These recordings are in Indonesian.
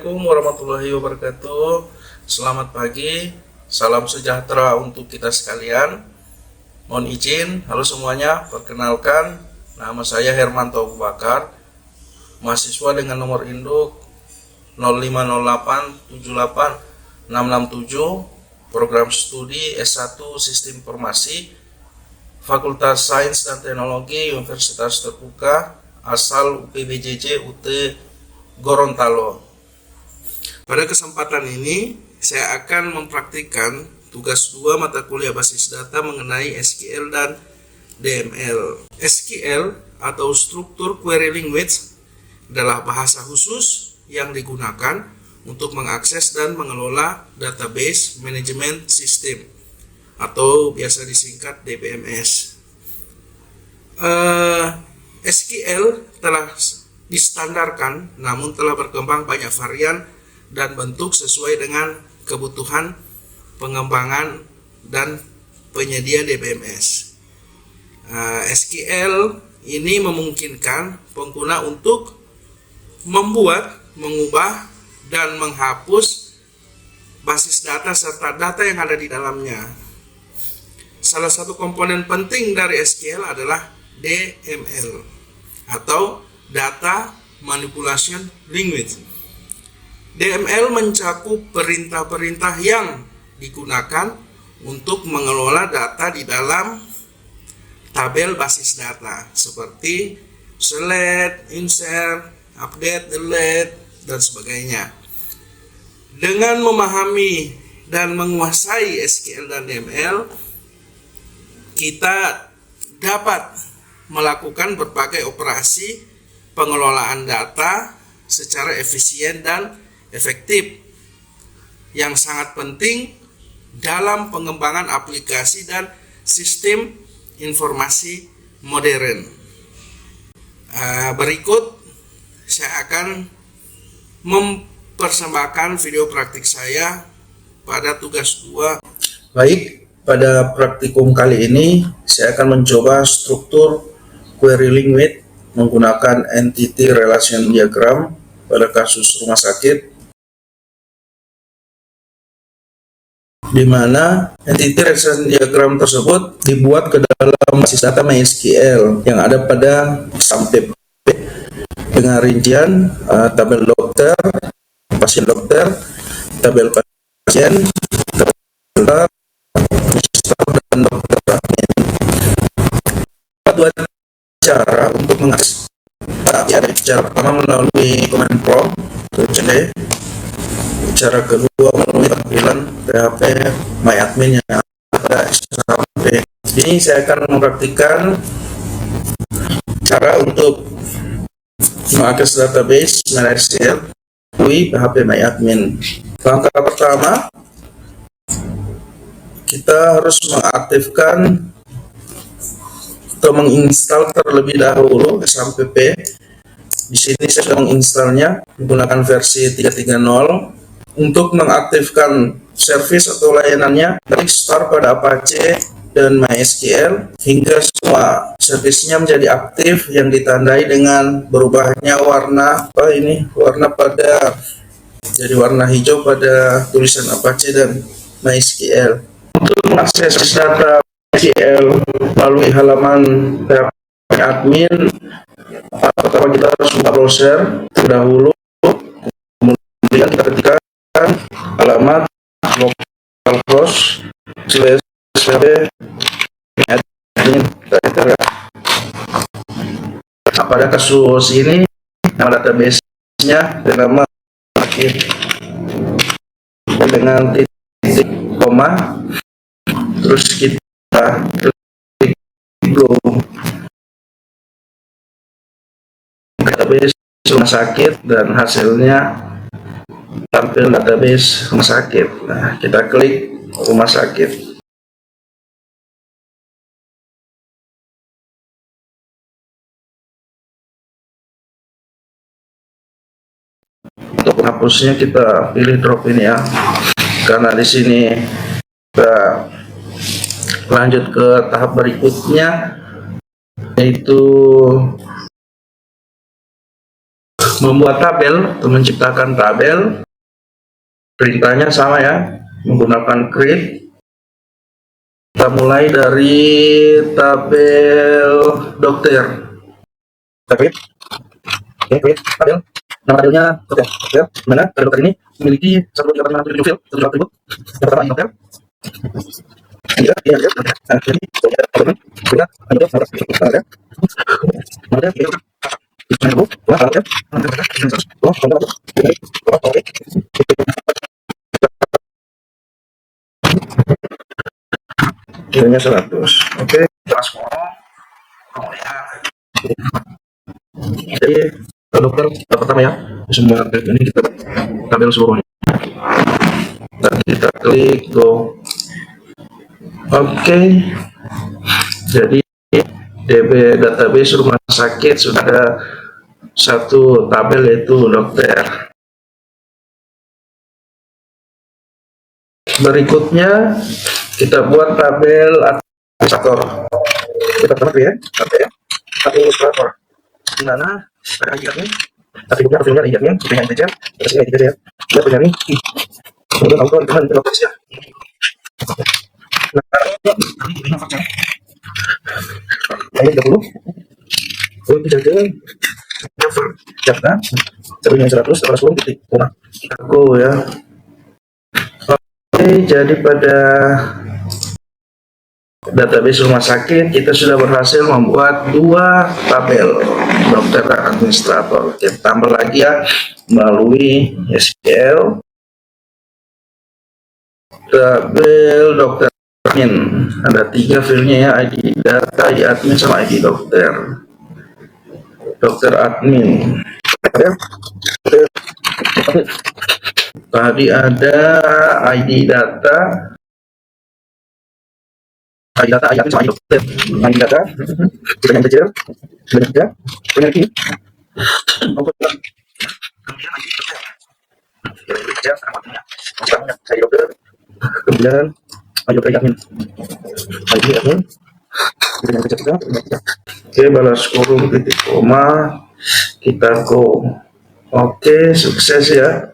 Assalamualaikum warahmatullahi wabarakatuh. Selamat pagi, salam sejahtera untuk kita sekalian. Mohon izin, halo semuanya, perkenalkan, nama saya Hermanto Abu Bakar, mahasiswa dengan nomor induk 050878667, program studi S1 Sistem Informasi, Fakultas Sains dan Teknologi Universitas Terbuka, asal UPBJJ UT Gorontalo. Pada kesempatan ini, saya akan mempraktikkan tugas 2 mata kuliah basis data mengenai SQL dan DML. SQL atau Struktur Query Language adalah bahasa khusus yang digunakan untuk mengakses dan mengelola database management system atau biasa disingkat DBMS. SQL telah distandarkan, namun telah berkembang banyak varian dan bentuk sesuai dengan kebutuhan pengembangan dan penyedia DBMS. SQL ini memungkinkan pengguna untuk membuat, mengubah, dan menghapus basis data serta data yang ada di dalamnya. Salah satu komponen penting dari SQL adalah DML atau Data Manipulation Language. DML mencakup perintah-perintah yang digunakan untuk mengelola data di dalam tabel basis data seperti select, insert, update, delete, dan sebagainya. Dengan memahami dan menguasai SQL dan DML, kita dapat melakukan berbagai operasi pengelolaan data secara efisien dan efektif yang sangat penting dalam pengembangan aplikasi dan sistem informasi modern. Berikut saya akan mempersembahkan video praktik saya pada tugas 2. Baik, pada praktikum kali ini saya akan mencoba struktur query language menggunakan entity relation diagram pada kasus rumah sakit, di mana entity relation diagram tersebut dibuat ke dalam basis data MySQL yang ada pada SAMPP dengan rincian tabel dokter, pasien dokter, tabel pasien, tabel dan dokter admin. Dua cara untuk mengakses ada cara pertama melalui command prompt CD, cara kedua melalui tampilan PHP MyAdmin yang ada SAMP. Ini saya akan mempraktikkan cara untuk mengakses database MySQL melalui PHP MyAdmin. Langkah pertama, kita harus mengaktifkan atau menginstal terlebih dahulu SAMPP. Di sini saya sudah menginstalnya menggunakan versi 3.3.0. Untuk mengaktifkan service atau layanannya, klik start pada Apache dan MySQL hingga semua servisnya menjadi aktif yang ditandai dengan berubahnya warna warna pada jadi warna hijau pada tulisan Apache dan MySQL. Untuk mengakses data MySQL melalui halaman admin, pertama kita harus buka browser terdahulu, kemudian kita ketikkan alamat localhost /php admin. Pada kasus ini nama database-nya bernama dengan titik koma, terus kita klik database rumah sakit dan hasilnya tampil database rumah sakit. Nah, kita klik rumah sakit. Untuk menghapusnya kita pilih drop ini ya, karena di sini kita lanjut ke tahap berikutnya, yaitu membuat tabel atau menciptakan tabel, perintahnya sama ya, menggunakan create. Kita mulai dari tabel dokter. Kita create, oke, create tabel. Nama tabelnya dokter. Dokter, dimana tabel dokter ini memiliki 1,877 field, 7 atribut. Yang pertama dokter. Ini ya, dokter. Nah, jadi dokter, kita ada dokter. Mana dia? Nilainya 100. Oke, transform. Jadi dokter pertama ya, semua tab ini kita tabel seluruhnya. Dan kita klik go. Oke. Jadi DB database rumah sakit sudah ada satu tabel yaitu dokter. Berikutnya kita buat tabel administrator. Kita pertama ya, tabel administrator. Di mana ada ajarnya, atributnya harus dilihat ajarnya, dengan integer, terus ini integer ya. Kita punya ini, kemudian auto dengan lokasi ya. Nah, ini faktor. Ayat 30. Oh, dijaga. Cover. Jaga. Caranya 100, 110 titik. Kita go ya. Oke, jadi pada database rumah sakit kita sudah berhasil membuat 2 tabel dokter dan administrator. Kita tambah lagi ya melalui SQL tabel dokter admin. Ada 3 filenya ya, ID data, ID admin sama ID dokter. Dokter admin. Tadi ada ID data, ID data, ID sama ID dokter. ID data, kita yang kecil, sudah ada, punya lagi. Saya dokter, kemudian ID admin, ID admin, kita yang kecil juga. Oke, balas kurung titik koma, kita go. Oke, sukses ya.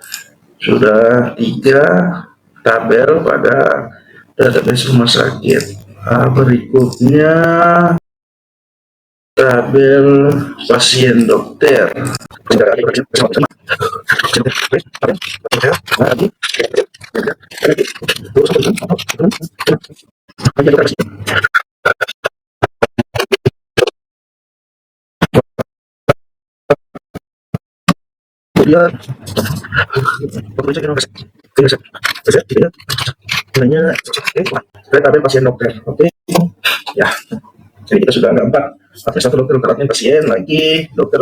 Sudah 3 tabel pada database rumah sakit. Berikutnya tabel pasien dokter. Kemudian tabel pasien dokter. Oke ya, jadi kita sudah ada 4 satu dokter admin pasien lagi dokter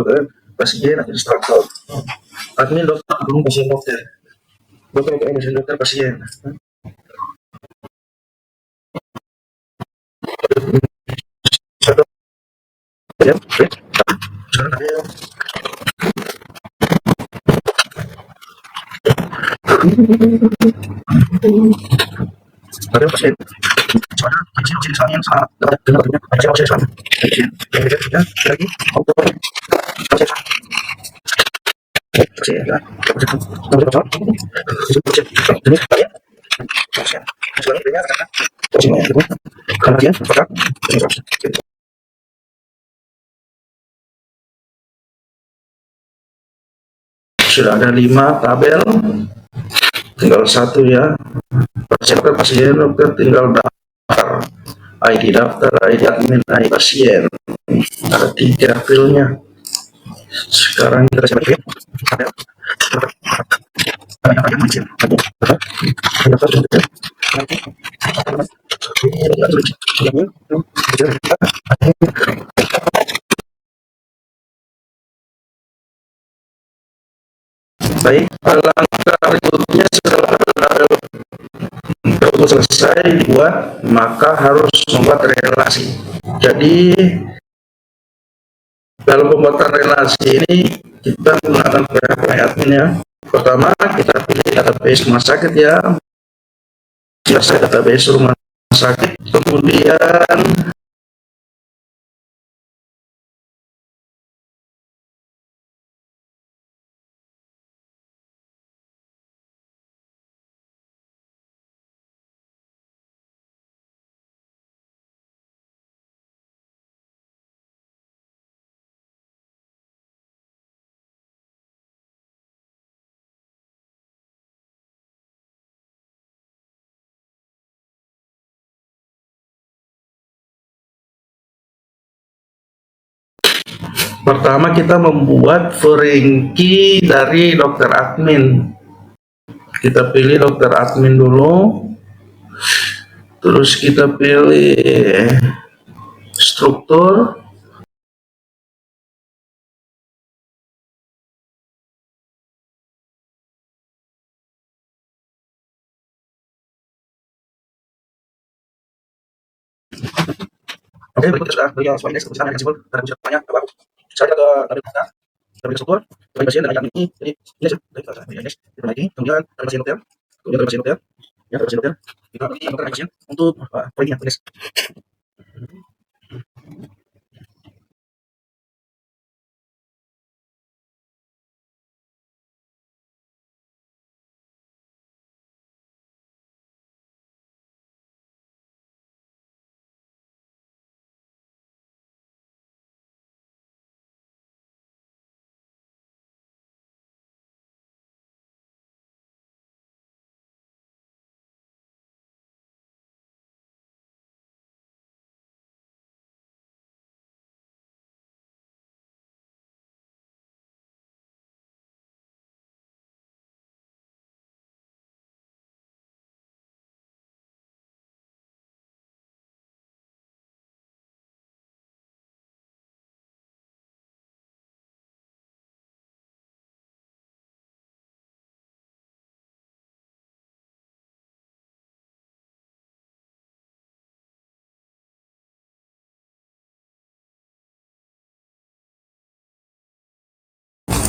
pasien administrator admin dokter pasien dokter pasien dokter pasien. Ya, ada pasien misalnya saat dengan pasien lagi auto sudah ada 5 tabel, tinggal 1 ya. Pasien dokter tinggal daftar, ID daftar, ID admin, ID pasien. Ada 3 filenya. Sekarang kita coba lihat tabel. Baik, langkah berikutnya setelah selesai dibuat, maka harus membuat relasi. Jadi dalam pembuatan relasi ini kita menggunakan PHP admin ya. Pertama kita pilih database rumah sakit ya, selesai database rumah sakit, kemudian Pertama kita membuat foreign key dari dokter admin. Kita pilih dokter admin dulu. Terus kita pilih struktur. Oke, berikut sudah beliau sesuai indeks keputusan yang simbol dan kunci pertanyaan apa? Sekarang kita ke tabel data, tabel struktur, tabel pasien dan ayat ini. Jadi ini sih, kita pilih indeks, kita naiki, kemudian tabel pasien dokter, kemudian tabel pasien dokter, ya tabel pasien dokter. Kita pilih dokter dan pasien untuk poinnya indeks.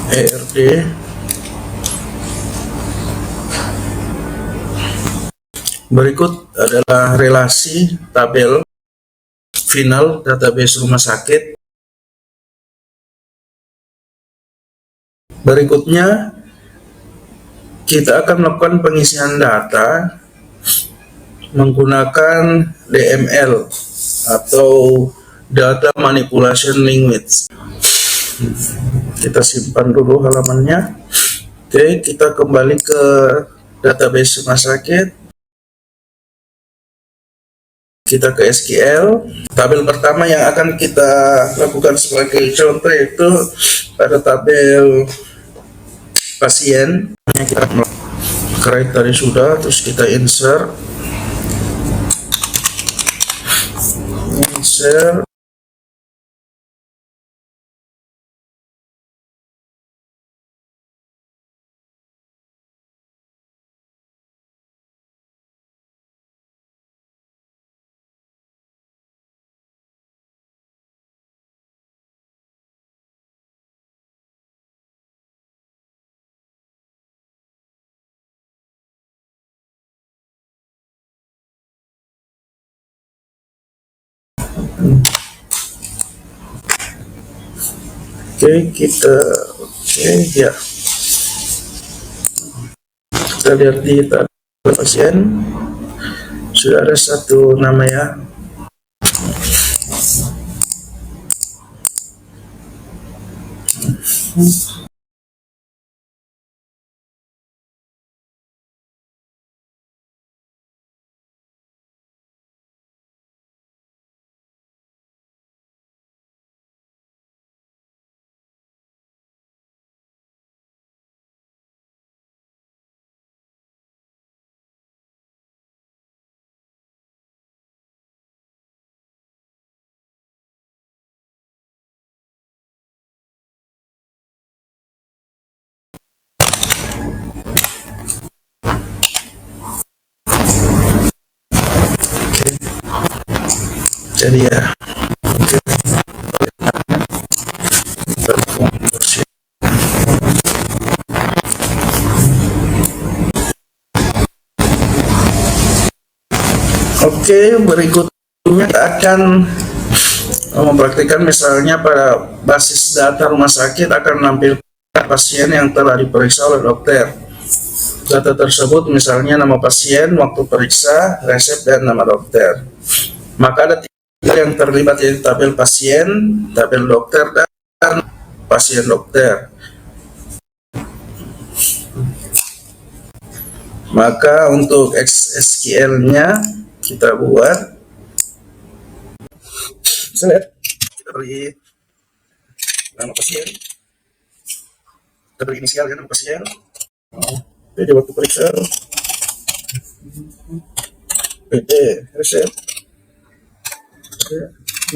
ERD. Berikut adalah relasi tabel final database rumah sakit. Berikutnya kita akan melakukan pengisian data menggunakan DML atau Data Manipulation Language. Kita simpan dulu halamannya. Oke, kita kembali ke database rumah sakit. Kita ke SQL. Tabel pertama yang akan kita lakukan sebagai contoh yaitu pada tabel pasien. Kita create tadi sudah, terus kita insert. Oke, kita ya. Kita lihat di tabel pasien sudah ada satu nama ya. Jadi ya. Oke, berikutnya kita akan mempraktikkan misalnya pada basis data rumah sakit akan menampilkan pasien yang telah diperiksa oleh dokter. Data tersebut misalnya nama pasien, waktu periksa, resep, dan nama dokter. Maka ada tiga yang terlibat yaitu tabel pasien, tabel dokter, dan pasien dokter. Maka untuk SQL-nya kita buat. Kita beri nama pasien, kita beri inisial ya nama pasien, PD waktu periksa, PD resep,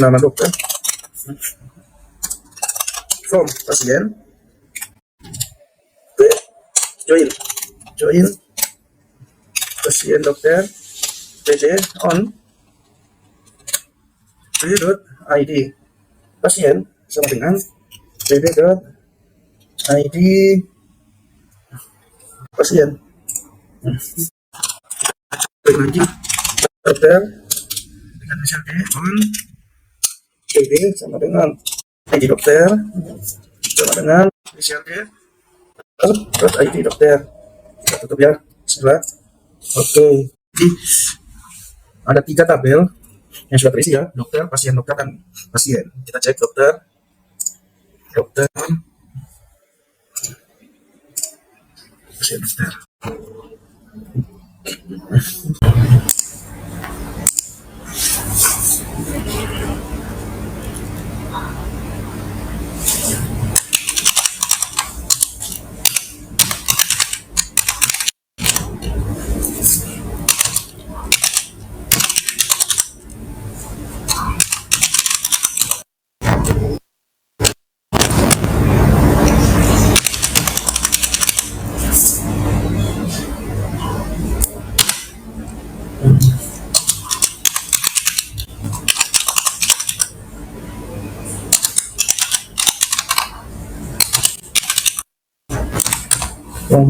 nama dokter, form pasien, P join pasien dokter, PD on, PD.id pasien sama dengan PD.id pasien. Lagi dokter dengan inisial D on PD sama dengan ID dokter sama dengan inisial D terus ID dokter. Kita tutup ya setelah. Oke, jadi ada 3 tabel yang sudah terisi ya, dokter, pasien, dan pasien. Kita cek dokter, pasien, dokter.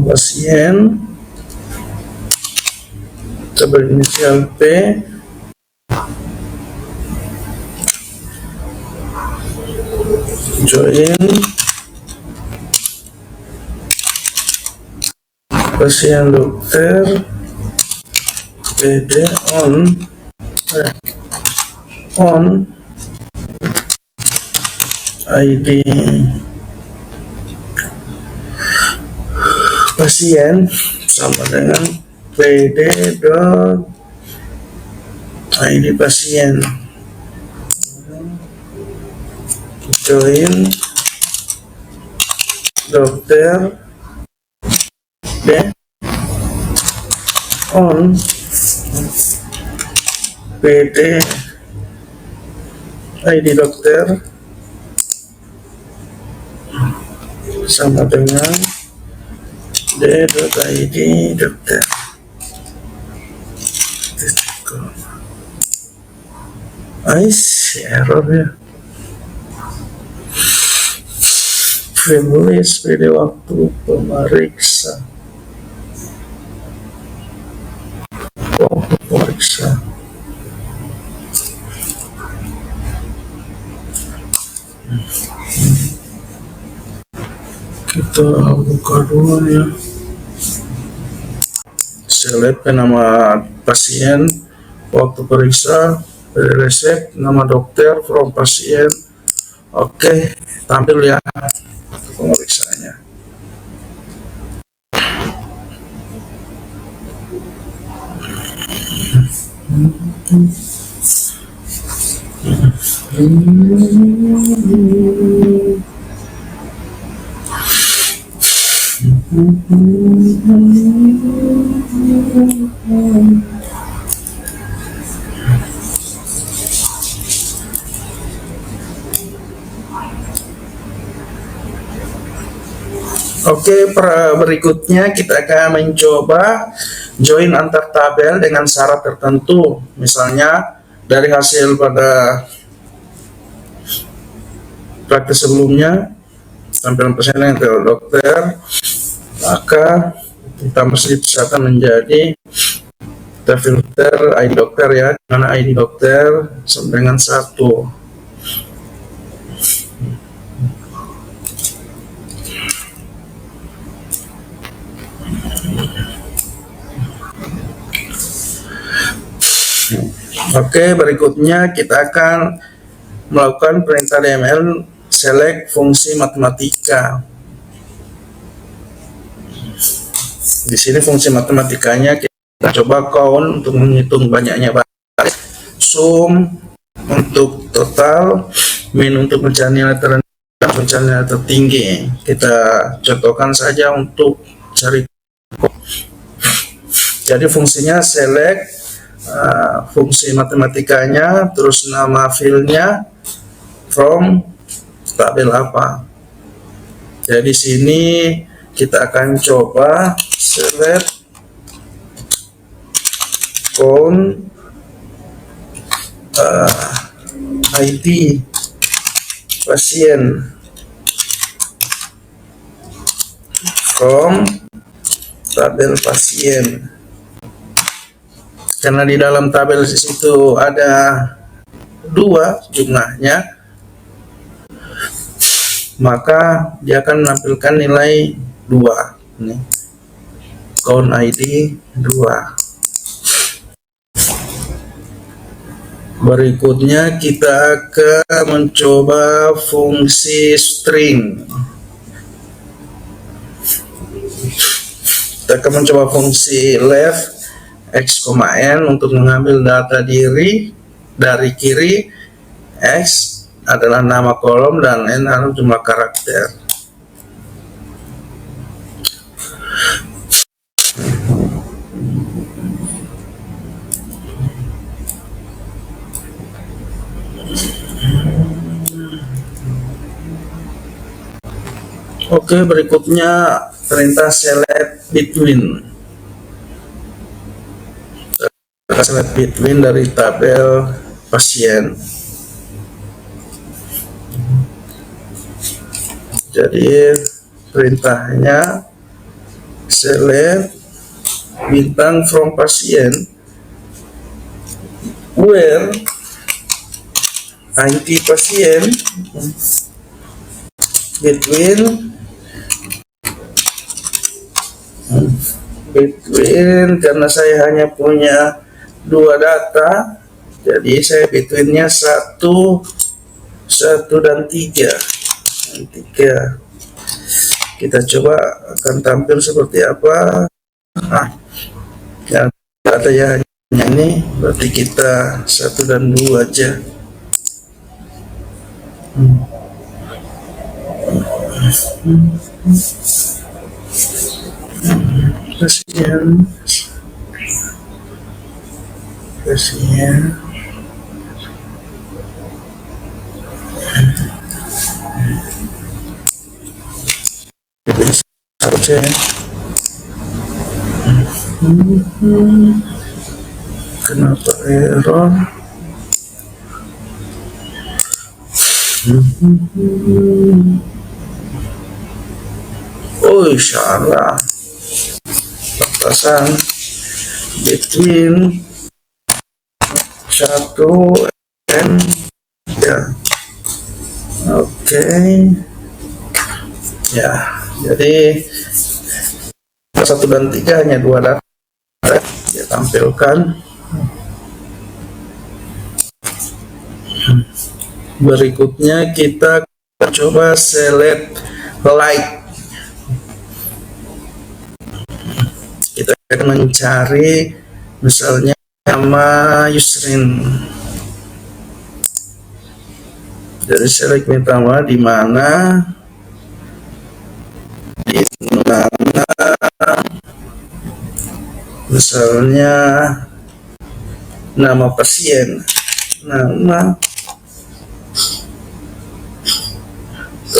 Pasien tabel inisial P join pasien dokter PD on ID pasien sama dengan PD.id pasien join dokter D on PD.id dokter sama dengan D.id dokter. Error ya. Menulis PD waktu pemeriksa. Kita buka dulu ya. Select nama pasien, waktu periksa, resep, nama dokter, from pasien. Oke, tampil ya pemeriksaannya. Oke, berikutnya kita akan mencoba join antar tabel dengan syarat tertentu. Misalnya dari hasil pada praktek sebelumnya, tampilan pasien yang ke dokter, maka kita mesti bisa menjadi kita filter ID dokter ya, mana ID dokter sama dengan 1. Oke, berikutnya kita akan melakukan perintah DML select fungsi matematika. Di sini fungsi matematikanya kita coba count untuk menghitung banyaknya baris, sum untuk total, min untuk mencari nilai terendah, pencarian tertinggi. Kita contohkan saja untuk cari. Jadi fungsinya select, fungsi matematikanya, terus nama filenya from tabel apa. Jadi sini kita akan coba select count ID pasien from tabel pasien. Karena di dalam tabel di situ ada 2 jumlahnya, maka dia akan menampilkan nilai 2. Ini count ID 2. Berikutnya kita akan mencoba fungsi string. Kita akan mencoba fungsi left x, n untuk mengambil data dari kiri. X adalah nama kolom dan n adalah jumlah karakter. Oke, berikutnya perintah select between. Select between dari tabel pasien. Jadi perintahnya select bintang from pasien where ID pasien between karena saya hanya punya 2 data, jadi saya betweennya 1 dan 3. Kita coba akan tampil seperti apa. Data ya hanya ini, berarti kita 1 dan 2 aja. Pasien kenapa error? Oh, salah. Batasan between 1 and 3. Oke. Ya, jadi 1 dan 3 hanya 2 data dia tampilkan. Berikutnya kita coba select like. Kita akan mencari misalnya nama Yusrin. Jadi select pertama di mana, misalnya nama pasien, nama itu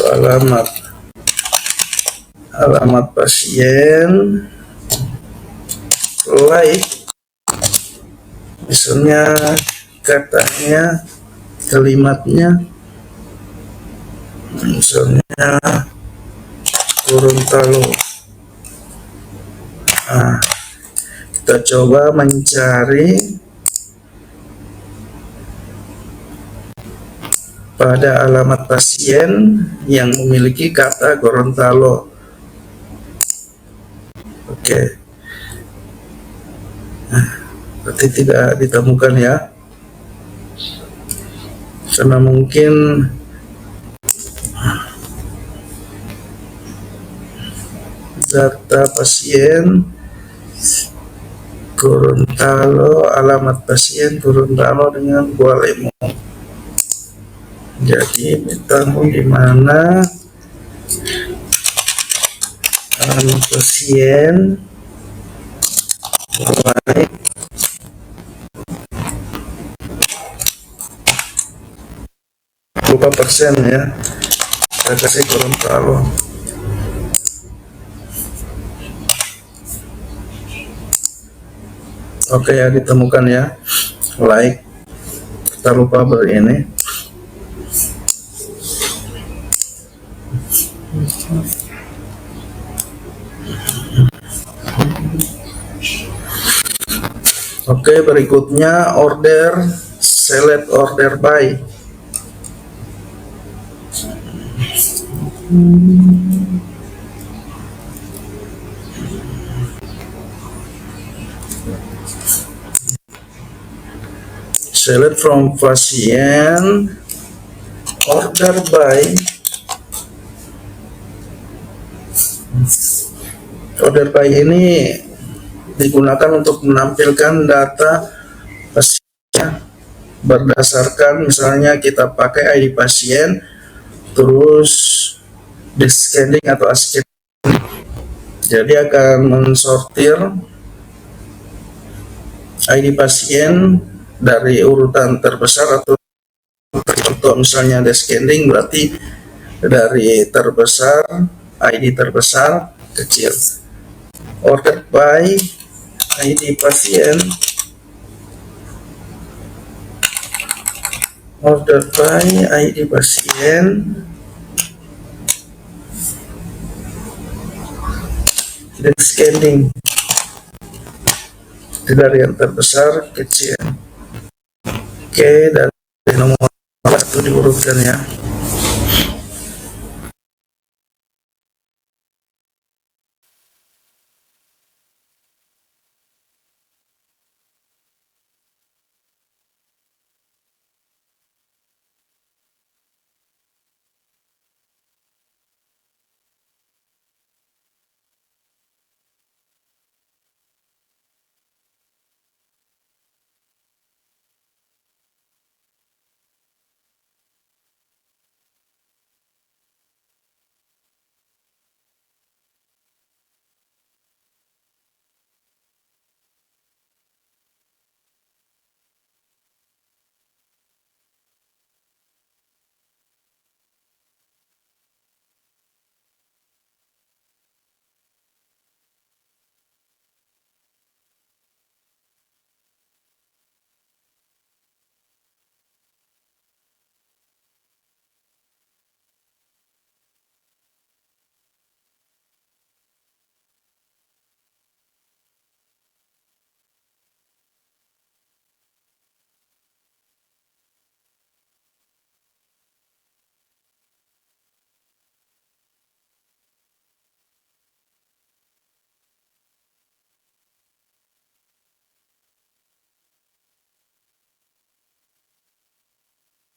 alamat pasien, like misalnya katanya kalimatnya misalnya Gorontalo. Kita coba mencari pada alamat pasien yang memiliki kata Gorontalo. Oke. Berarti tidak ditemukan ya, karena mungkin data pasien Gorontalo, alamat pasien Gorontalo dengan Gualemo. Jadi kita mau di mana pasien baik berapa persen ya, saya kasih Gorontalo. Oke ya, ditemukan ya, like, kita lupa beri ini. Oke, berikutnya order, select order by. Select from pasien, order by. Order by ini digunakan untuk menampilkan data pasien berdasarkan, misalnya kita pakai ID pasien, terus di scanning atau asking. Jadi akan mensortir ID pasien dari urutan terbesar atau contoh misalnya descending, berarti dari terbesar, ID terbesar kecil. Order by ID pasien, order by ID pasien, descending dari yang terbesar kecil. Oke, dari nomor 1 diurutkan ya.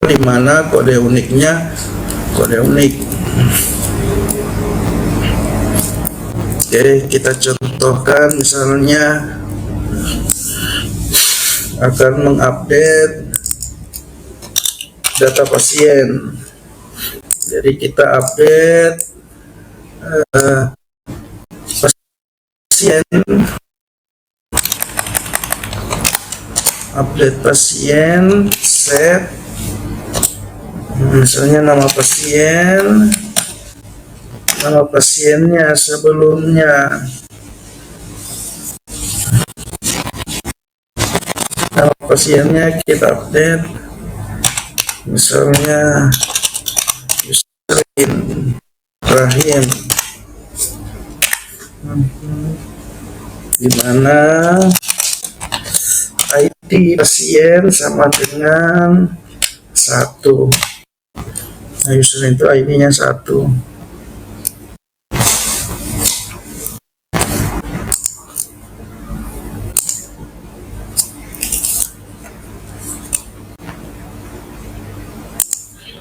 Di mana kode uniknya, kode unik. Oke, kita contohkan misalnya akan mengupdate data pasien. Jadi kita update pasien, update pasien, set misalnya nama pasien, nama pasiennya sebelumnya, nama pasiennya kita update misalnya Rahim, di mana ID pasien sama dengan 1. Nah, user itu ID-nya 1.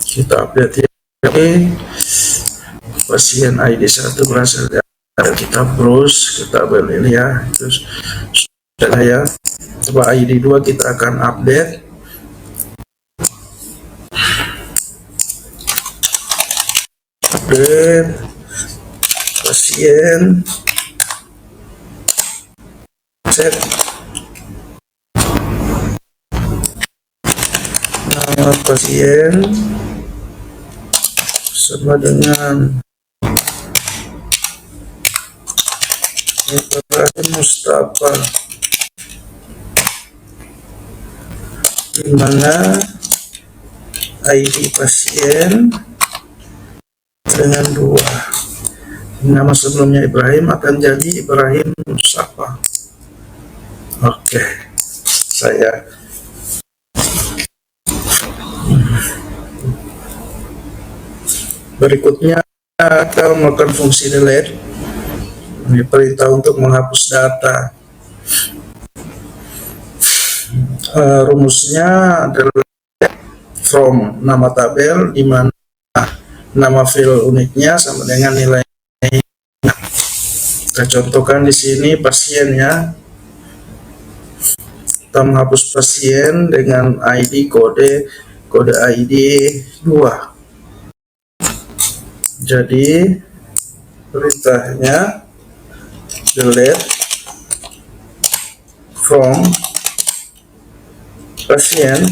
Kita update ya. Pasien ID 1 berasal dari, kita browse, kita beli ya. Terus sudah ya. Coba ID 2 kita akan update. kode pasien, cek nama pasien sama dengan Ibrahim Mustafa, di mana ID pasien dengan 2. Nama sebelumnya Ibrahim akan jadi Ibrahim Mustafa. Oke, saya berikutnya akan melakukan fungsi delete. Ini perintah untuk menghapus data. Rumusnya adalah from nama tabel, di mana nama file uniknya sama dengan nilai. Kita contohkan di sini pasiennya. Kita menghapus pasien dengan ID kode ID 2. Jadi perintahnya delete from pasien,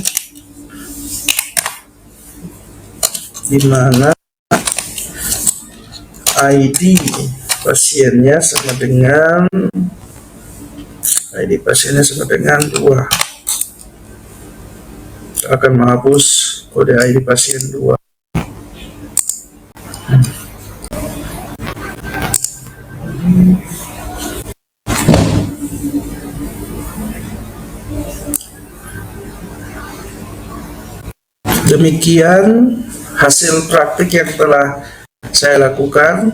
di mana ID pasiennya sama dengan 2. Akan menghapus kode ID pasien 2. Demikian hasil praktik yang telah saya lakukan.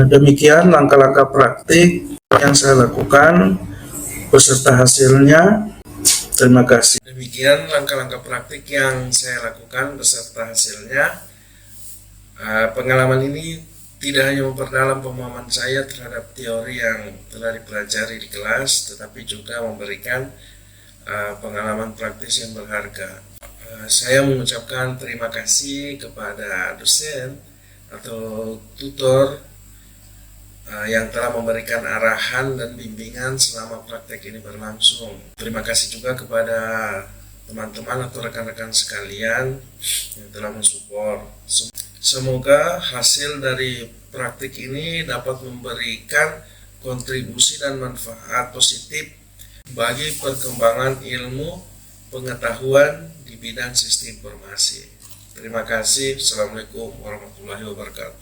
Demikian langkah-langkah praktik yang saya lakukan beserta hasilnya. Terima kasih. Demikian langkah-langkah praktik yang saya lakukan beserta hasilnya. Pengalaman ini tidak hanya memperdalam pemahaman saya terhadap teori yang telah dipelajari di kelas, tetapi juga memberikan pengalaman praktis yang berharga. Saya mengucapkan terima kasih kepada dosen atau tutor yang telah memberikan arahan dan bimbingan selama praktek ini berlangsung. Terima kasih juga kepada teman-teman atau rekan-rekan sekalian yang telah mensupport. Semoga hasil dari praktik ini dapat memberikan kontribusi dan manfaat positif bagi perkembangan ilmu pengetahuan di bidang sistem informasi. Terima kasih. Assalamualaikum warahmatullahi wabarakatuh.